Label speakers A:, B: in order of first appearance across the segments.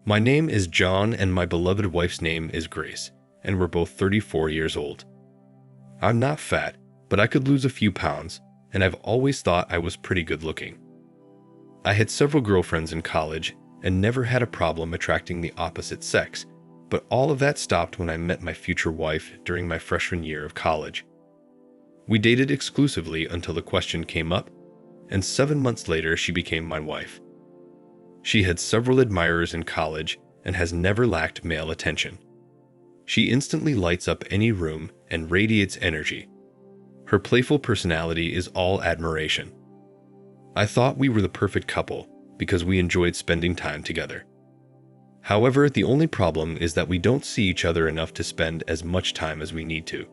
A: My name is John and my beloved wife's name is Grace, and we're both 34 years old. I'm not fat, but I could lose a few pounds, and I've always thought I was pretty good looking. I had several girlfriends in college and never had a problem attracting the opposite sex, but all of that stopped when I met my future wife during my freshman year of college. We dated exclusively until the question came up, and 7 months later she became my wife. She had several admirers in college and has never lacked male attention. She instantly lights up any room and radiates energy. Her playful personality is all admiration. I thought we were the perfect couple because we enjoyed spending time together. However, the only problem is that we don't see each other enough to spend as much time as we need to.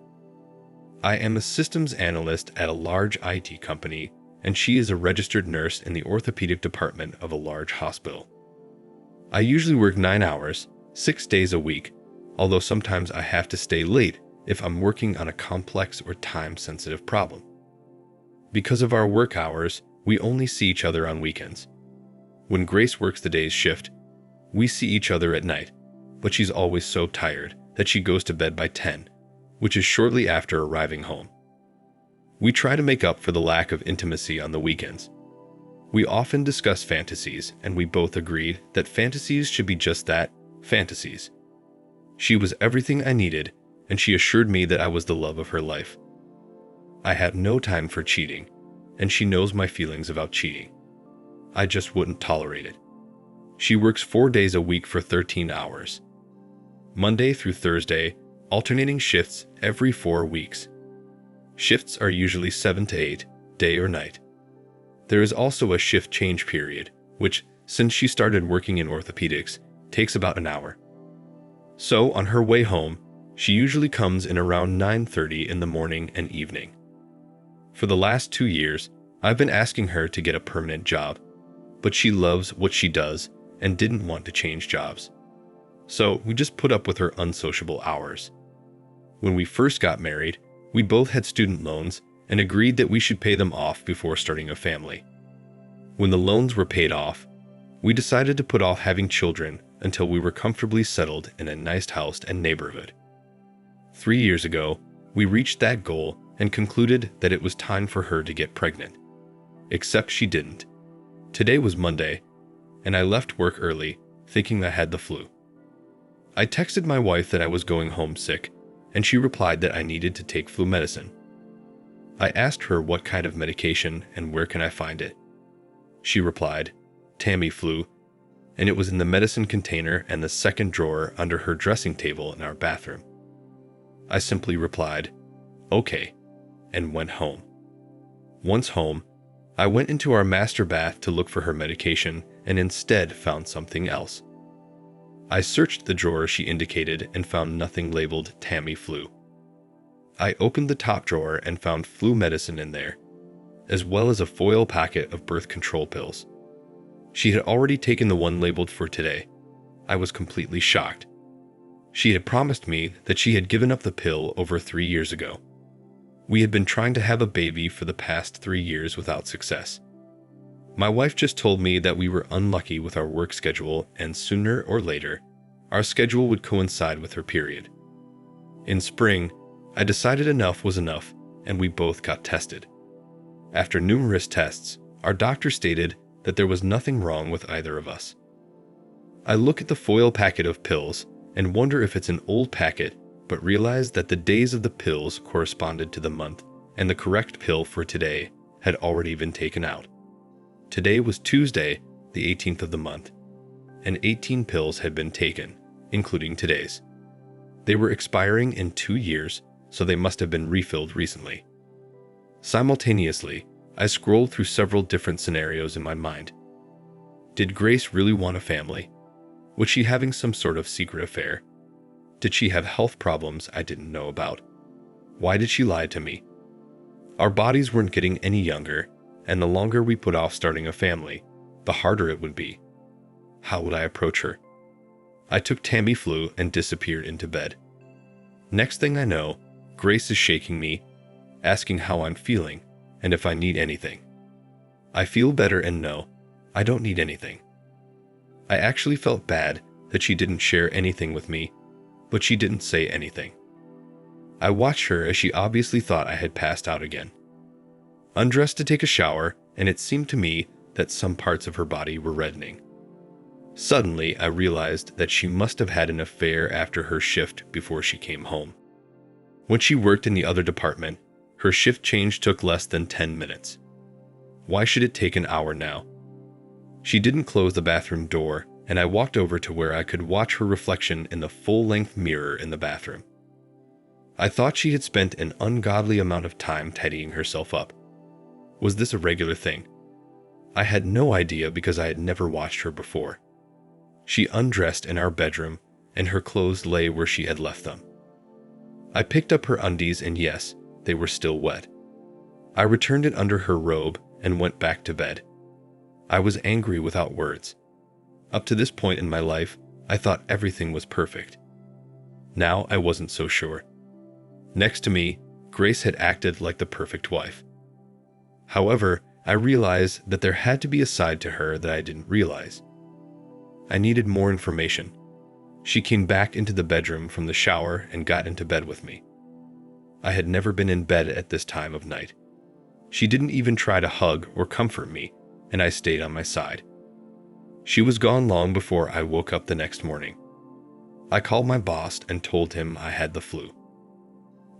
A: I am a systems analyst at a large IT company, and she is a registered nurse in the orthopedic department of a large hospital. I usually work 9 hours, 6 days a week, although sometimes I have to stay late if I'm working on a complex or time-sensitive problem. Because of our work hours, we only see each other on weekends. When Grace works the day's shift, we see each other at night, but she's always so tired that she goes to bed by 10, which is shortly after arriving home. We try to make up for the lack of intimacy on the weekends. We often discuss fantasies, and we both agreed that fantasies should be just that, fantasies. She was everything I needed, and she assured me that I was the love of her life. I had no time for cheating, and she knows my feelings about cheating. I just wouldn't tolerate it. She works 4 days a week for 13 hours. Monday through Thursday, alternating shifts every 4 weeks. Shifts are usually 7 to 8, day or night. There is also a shift change period, which, since she started working in orthopedics, takes about an hour. So, on her way home, she usually comes in around 9:30 in the morning and evening. For the last 2 years, I've been asking her to get a permanent job, but she loves what she does and didn't want to change jobs. So we just put up with her unsociable hours. When we first got married, we both had student loans and agreed that we should pay them off before starting a family. When the loans were paid off, we decided to put off having children until we were comfortably settled in a nice house and neighborhood. 3 years ago, we reached that goal and concluded that it was time for her to get pregnant. Except she didn't. Today was Monday, and I left work early, thinking I had the flu. I texted my wife that I was going home sick, and she replied that I needed to take flu medicine. I asked her what kind of medication and where can I find it. She replied, Tamiflu, and it was in the medicine container and the second drawer under her dressing table in our bathroom. I simply replied, okay, and went home. Once home, I went into our master bath to look for her medication and instead found something else. I searched the drawer she indicated and found nothing labeled Tamiflu. I opened the top drawer and found flu medicine in there, as well as a foil packet of birth control pills. She had already taken the one labeled for today. I was completely shocked. She had promised me that she had given up the pill over 3 years ago. We had been trying to have a baby for the past 3 years without success. My wife just told me that we were unlucky with our work schedule and sooner or later, our schedule would coincide with her period. In spring, I decided enough was enough and we both got tested. After numerous tests, our doctor stated that there was nothing wrong with either of us. I look at the foil packet of pills and wonder if it's an old packet, but realize that the days of the pills corresponded to the month and the correct pill for today had already been taken out. Today was Tuesday, the 18th of the month, and 18 pills had been taken, including today's. They were expiring in 2 years, so they must have been refilled recently. Simultaneously, I scrolled through several different scenarios in my mind. Did Grace really want a family? Was she having some sort of secret affair? Did she have health problems I didn't know about? Why did she lie to me? Our bodies weren't getting any younger, and the longer we put off starting a family, the harder it would be. How would I approach her? I took Tamiflu and disappeared into bed. Next thing I know, Grace is shaking me, asking how I'm feeling and if I need anything. I feel better and no, I don't need anything. I actually felt bad that she didn't share anything with me, but she didn't say anything. I watched her as she obviously thought I had passed out again. Undressed to take a shower, and it seemed to me that some parts of her body were reddening. Suddenly, I realized that she must have had an affair after her shift before she came home. When she worked in the other department, her shift change took less than 10 minutes. Why should it take an hour now? She didn't close the bathroom door, and I walked over to where I could watch her reflection in the full-length mirror in the bathroom. I thought she had spent an ungodly amount of time tidying herself up. Was this a regular thing? I had no idea because I had never watched her before. She undressed in our bedroom, and her clothes lay where she had left them. I picked up her undies, and yes, they were still wet. I returned it under her robe and went back to bed. I was angry without words. Up to this point in my life, I thought everything was perfect. Now I wasn't so sure. Next to me, Grace had acted like the perfect wife. However, I realized that there had to be a side to her that I didn't realize. I needed more information. She came back into the bedroom from the shower and got into bed with me. I had never been in bed at this time of night. She didn't even try to hug or comfort me, and I stayed on my side. She was gone long before I woke up the next morning. I called my boss and told him I had the flu.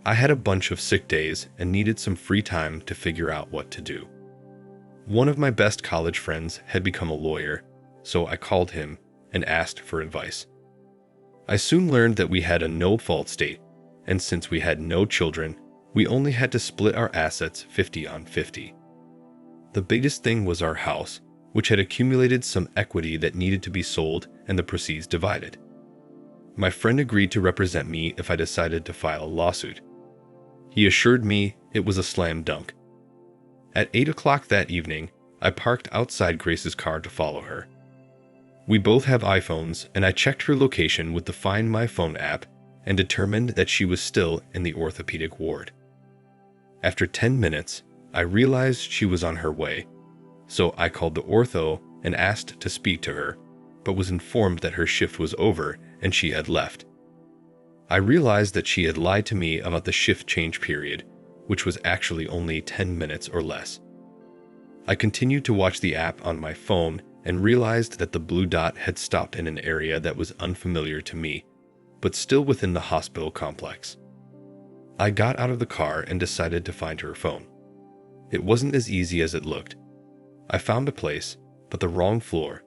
A: I had a bunch of sick days and needed some free time to figure out what to do. One of my best college friends had become a lawyer, so I called him and asked for advice. I soon learned that we had a no-fault state, and since we had no children, we only had to split our assets 50-50. The biggest thing was our house, which had accumulated some equity that needed to be sold and the proceeds divided. My friend agreed to represent me if I decided to file a lawsuit. He assured me it was a slam dunk. At 8 o'clock that evening, I parked outside Grace's car to follow her. We both have iPhones, and I checked her location with the Find My Phone app and determined that she was still in the orthopedic ward. After 10 minutes, I realized she was on her way, so I called the ortho and asked to speak to her, but was informed that her shift was over and she had left. I realized that she had lied to me about the shift change period, which was actually only 10 minutes or less. I continued to watch the app on my phone and realized that the blue dot had stopped in an area that was unfamiliar to me, but still within the hospital complex. I got out of the car and decided to find her phone. It wasn't as easy as it looked. I found a place, but the wrong floor.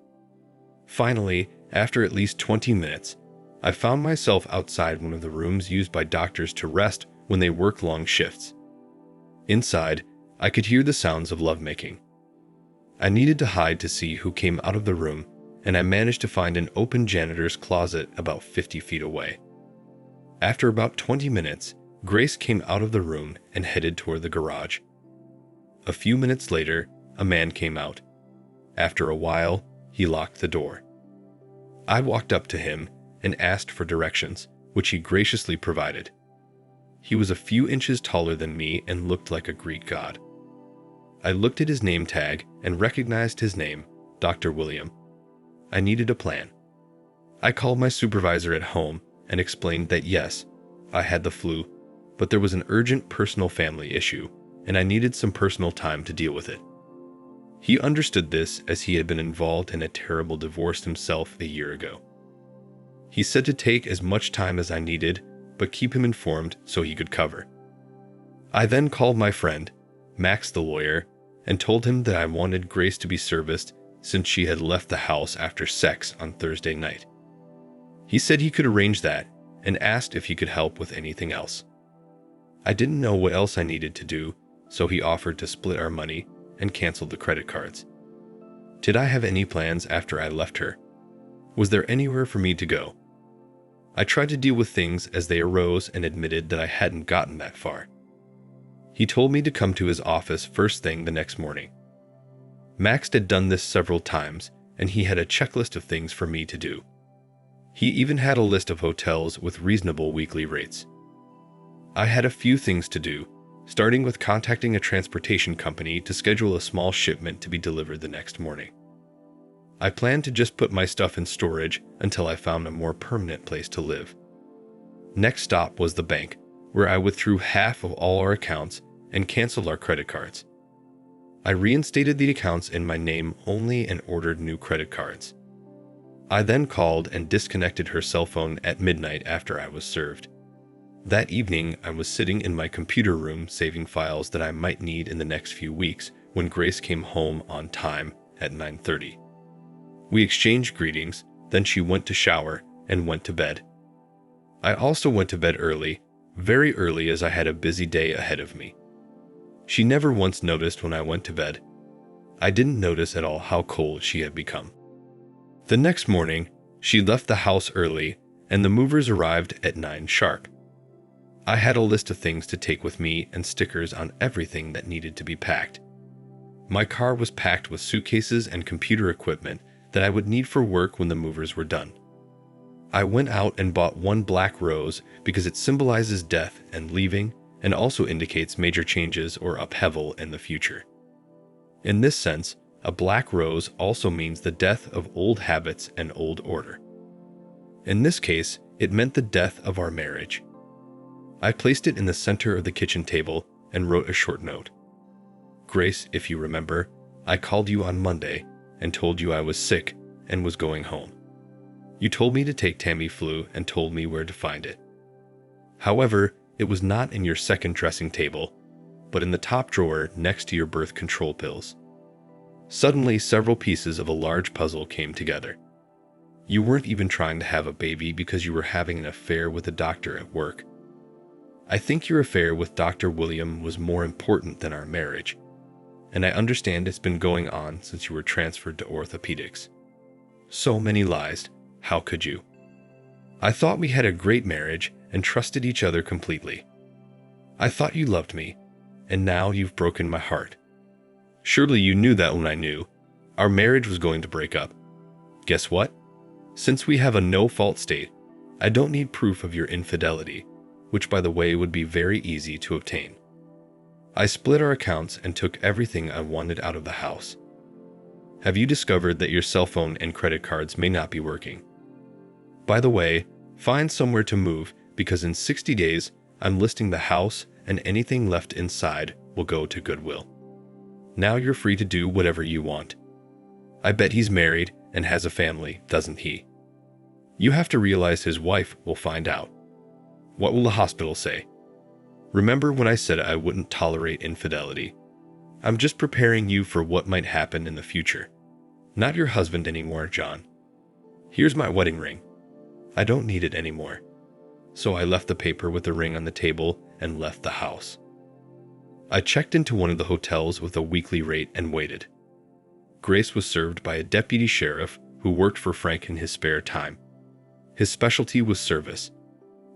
A: Finally, after at least 20 minutes, I found myself outside one of the rooms used by doctors to rest when they work long shifts. Inside, I could hear the sounds of lovemaking. I needed to hide to see who came out of the room, and I managed to find an open janitor's closet about 50 feet away. After about 20 minutes, Grace came out of the room and headed toward the garage. A few minutes later, a man came out. After a while, he locked the door. I walked up to him and asked for directions, which he graciously provided. He was a few inches taller than me and looked like a Greek god. I looked at his name tag and recognized his name, Dr. William. I needed a plan. I called my supervisor at home and explained that yes, I had the flu, but there was an urgent personal family issue, and I needed some personal time to deal with it. He understood this as he had been involved in a terrible divorce himself a year ago. He said to take as much time as I needed, but keep him informed so he could cover. I then called my friend, Max the lawyer, and told him that I wanted Grace to be serviced since she had left the house after sex on Thursday night. He said he could arrange that and asked if he could help with anything else. I didn't know what else I needed to do, so he offered to split our money and canceled the credit cards. Did I have any plans after I left her? Was there anywhere for me to go? I tried to deal with things as they arose and admitted that I hadn't gotten that far. He told me to come to his office first thing the next morning. Max had done this several times, and he had a checklist of things for me to do. He even had a list of hotels with reasonable weekly rates. I had a few things to do, starting with contacting a transportation company to schedule a small shipment to be delivered the next morning. I planned to just put my stuff in storage until I found a more permanent place to live. Next stop was the bank, where I withdrew half of all our accounts and canceled our credit cards. I reinstated the accounts in my name only and ordered new credit cards. I then called and disconnected her cell phone at midnight after I was served. That evening, I was sitting in my computer room saving files that I might need in the next few weeks when Grace came home on time at 9:30. We exchanged greetings, then she went to shower and went to bed. I also went to bed early, very early, as I had a busy day ahead of me. She never once noticed when I went to bed. I didn't notice at all how cold she had become. The next morning, she left the house early, and the movers arrived at 9 sharp. I had a list of things to take with me and stickers on everything that needed to be packed. My car was packed with suitcases and computer equipment that I would need for work when the movers were done. I went out and bought one black rose because it symbolizes death and leaving, and also indicates major changes or upheaval in the future. In this sense, a black rose also means the death of old habits and old order. In this case, it meant the death of our marriage. I placed it in the center of the kitchen table and wrote a short note. Grace, if you remember, I called you on Monday and told you I was sick and was going home. You told me to take Tamiflu and told me where to find it. However, it was not in your second dressing table, but in the top drawer next to your birth control pills. Suddenly, several pieces of a large puzzle came together. You weren't even trying to have a baby because you were having an affair with a doctor at work. I think your affair with Dr. William was more important than our marriage, and I understand it's been going on since you were transferred to orthopedics. So many lies, how could you? I thought we had a great marriage and trusted each other completely. I thought you loved me, and now you've broken my heart. Surely you knew that when I knew. Our marriage was going to break up. Guess what? Since we have a no-fault state, I don't need proof of your infidelity, which by the way would be very easy to obtain. I split our accounts and took everything I wanted out of the house. Have you discovered that your cell phone and credit cards may not be working? By the way, find somewhere to move because in 60 days, I'm listing the house and anything left inside will go to Goodwill. Now you're free to do whatever you want. I bet he's married and has a family, doesn't he? You have to realize his wife will find out. What will the hospital say? Remember when I said I wouldn't tolerate infidelity? I'm just preparing you for what might happen in the future. Not your husband anymore, John. Here's my wedding ring. I don't need it anymore. So I left the paper with the ring on the table and left the house. I checked into one of the hotels with a weekly rate and waited. Grace was served by a deputy sheriff who worked for Frank in his spare time. His specialty was service.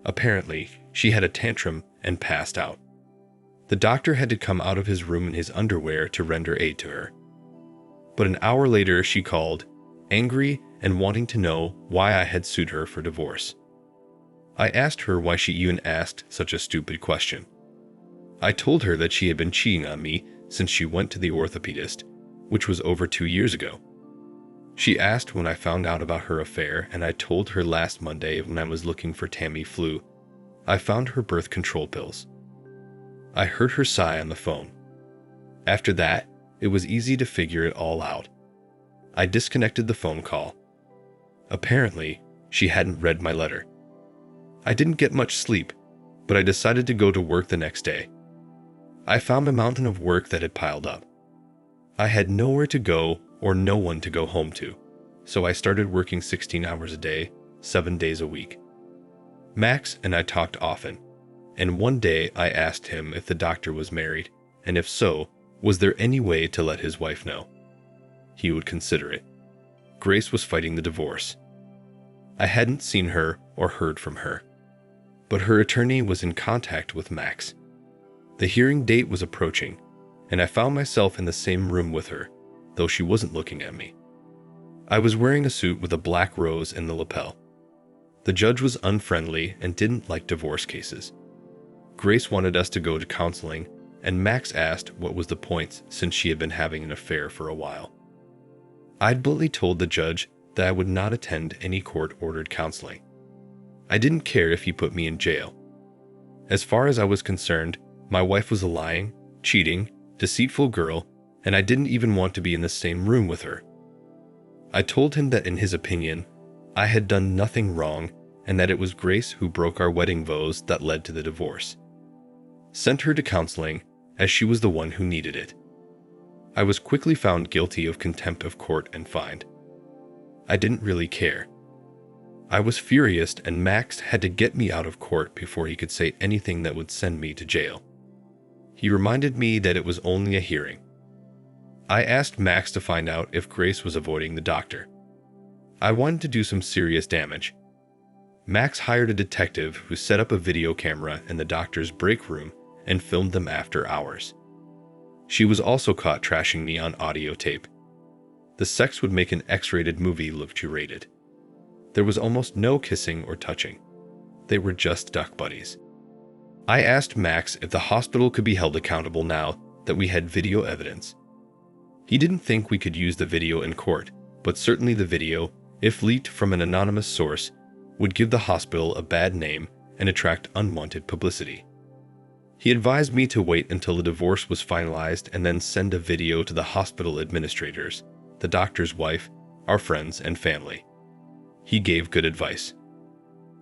A: Apparently, she had a tantrum and passed out. The doctor had to come out of his room in his underwear to render aid to her. But an hour later she called, angry and wanting to know why I had sued her for divorce. I asked her why she even asked such a stupid question. I told her that she had been cheating on me since she went to the orthopedist, which was over 2 years ago. She asked when I found out about her affair, and I told her last Monday when I was looking for Tamiflu. I found her birth control pills. I heard her sigh on the phone. After that, it was easy to figure it all out. I disconnected the phone call. Apparently, she hadn't read my letter. I didn't get much sleep, but I decided to go to work the next day. I found a mountain of work that had piled up. I had nowhere to go or no one to go home to, so I started working 16 hours a day, 7 days a week. Max and I talked often, and one day I asked him if the doctor was married, and if so, was there any way to let his wife know? He would consider it. Grace was fighting the divorce. I hadn't seen her or heard from her, but her attorney was in contact with Max. The hearing date was approaching, and I found myself in the same room with her, though she wasn't looking at me. I was wearing a suit with a black rose in the lapel. The judge was unfriendly and didn't like divorce cases. Grace wanted us to go to counseling, and Max asked what was the point since she had been having an affair for a while. I'd bluntly told the judge that I would not attend any court-ordered counseling. I didn't care if he put me in jail. As far as I was concerned, my wife was a lying, cheating, deceitful girl, and I didn't even want to be in the same room with her. I told him that in his opinion, I had done nothing wrong and that it was Grace who broke our wedding vows that led to the divorce. Sent her to counseling as she was the one who needed it. I was quickly found guilty of contempt of court and fined. I didn't really care. I was furious and Max had to get me out of court before he could say anything that would send me to jail. He reminded me that it was only a hearing. I asked Max to find out if Grace was avoiding the doctor. I wanted to do some serious damage. Max hired a detective who set up a video camera in the doctor's break room and filmed them after hours. She was also caught trashing me on audio tape. The sex would make an X-rated movie look G-rated. There was almost no kissing or touching. They were just duck buddies. I asked Max if the hospital could be held accountable now that we had video evidence. He didn't think we could use the video in court, but certainly the video, if leaked from an anonymous source, would give the hospital a bad name and attract unwanted publicity. He advised me to wait until the divorce was finalized and then send a video to the hospital administrators, the doctor's wife, our friends, and family. He gave good advice.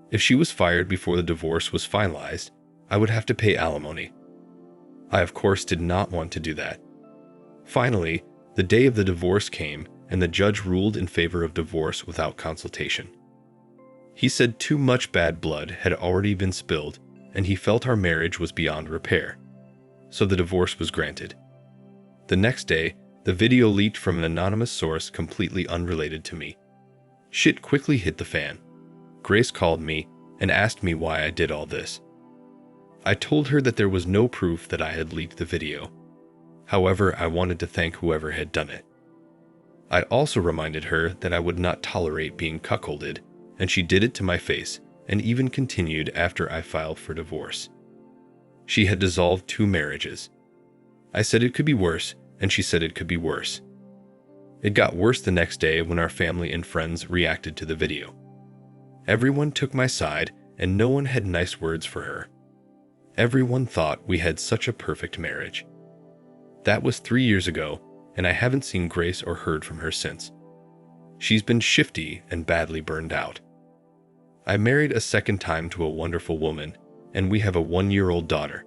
A: If she was fired before the divorce was finalized, I would have to pay alimony. I, of course, did not want to do that. Finally, the day of the divorce came, and the judge ruled in favor of divorce without consultation. He said too much bad blood had already been spilled, and he felt our marriage was beyond repair. So the divorce was granted. The next day, the video leaked from an anonymous source completely unrelated to me. Shit quickly hit the fan. Grace called me and asked me why I did all this. I told her that there was no proof that I had leaked the video. However, I wanted to thank whoever had done it. I also reminded her that I would not tolerate being cuckolded, and she did it to my face and even continued after I filed for divorce. She had dissolved 2 marriages. I said it could be worse, and she said it could be worse. It got worse the next day when our family and friends reacted to the video. Everyone took my side, and no one had nice words for her. Everyone thought we had such a perfect marriage. That was 3 years ago, and I haven't seen Grace or heard from her since. She's been shifty and badly burned out. I married a second time to a wonderful woman, and we have a 1-year-old daughter.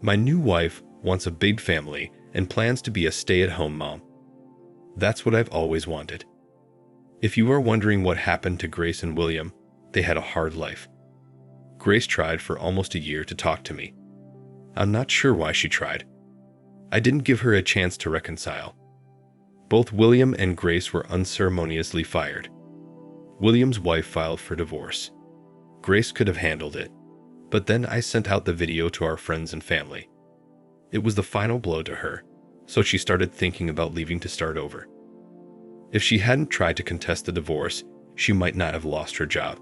A: My new wife wants a big family and plans to be a stay-at-home mom. That's what I've always wanted. If you are wondering what happened to Grace and William, they had a hard life. Grace tried for almost a year to talk to me. I'm not sure why she tried. I didn't give her a chance to reconcile. Both William and Grace were unceremoniously fired. William's wife filed for divorce. Grace could have handled it, but then I sent out the video to our friends and family. It was the final blow to her, so she started thinking about leaving to start over. If she hadn't tried to contest the divorce, she might not have lost her job.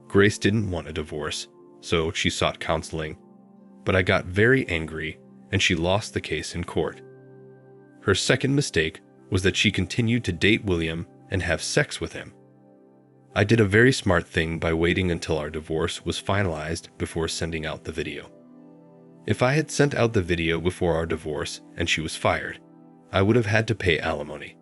A: Grace didn't want a divorce, so she sought counseling, but I got very angry and she lost the case in court. Her second mistake was that she continued to date William and have sex with him. I did a very smart thing by waiting until our divorce was finalized before sending out the video. If I had sent out the video before our divorce and she was fired, I would have had to pay alimony.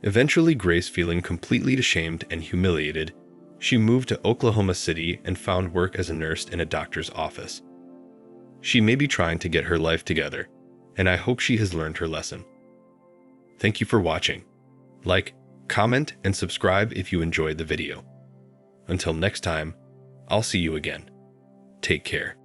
A: Eventually, Grace, feeling completely ashamed and humiliated, she moved to Oklahoma City and found work as a nurse in a doctor's office. She may be trying to get her life together, and I hope she has learned her lesson. Thank you for watching. Like, comment, and subscribe if you enjoyed the video. Until next time, I'll see you again. Take care.